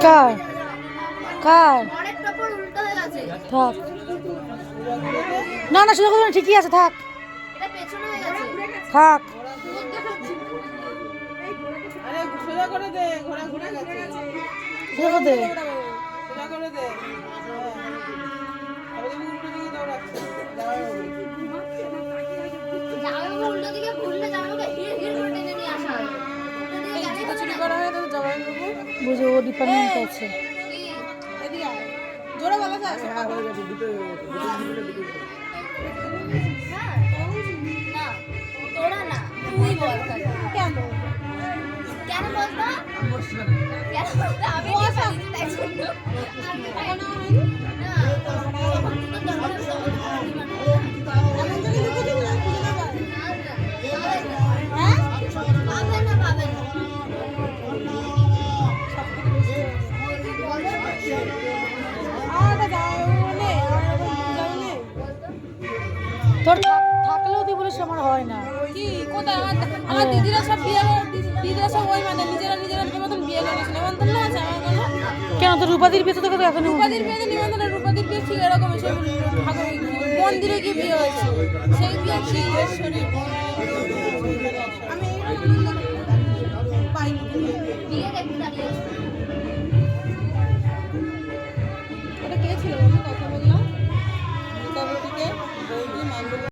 কার কার থাক না না সোজা করে ঠিকই আছে থাক থাক সোজা করে দে, ঘোড়া ঘুরে গেছে। সোজা করে দে সোজা করে দে। আবার তুমি উল্টো দিকে দৌড়াচ্ছ। জামাইবাবু উল্টো দিকে ঘুরলে জামাইবাবুকে হিড় হিড় করে টেনে নিয়ে আসা হবে। এই জুতো চুরি করা হয় তো জামাইবাবু? বুঝে ও ডিপার্টমেন্ট আছে এদিকে আয়। জোরে বলা যায়? হ্যাঁ। না, তোরা না, তুই বল তাহলে। কেন? কেন বলতো? কেন বলতো? আমি কি পারি তাই জন্য। না, তখন তো দরকার সবাই এমন যদি লুকিয়ে দিবি না, খুঁজে না পায়। হ্যাঁ? পাবে না, পাবে না। আর জামাইবাবু নেই, আমার জামাইবাবু নেই। তোর থাকলেও তুই বলিস আমার হয় না কি কোথায় আমার দিদিরা সব বিয়ে দিদিরা সব ওই মানে নিজেরা মতন বিয়ে করেছে নিমন্ত্রণ না আছে আমার কোনো কেন তোর রূপাদির বিয়ে তো তোকে তো এখনই রূপাদির বিয়েতে নিমন্ত্রণ রূপাদির বিয়ে ঠিক এরকম সব ঠাকুর মন্দিরে গিয়ে বিয়ে হয়েছে সেই বিয়ে কি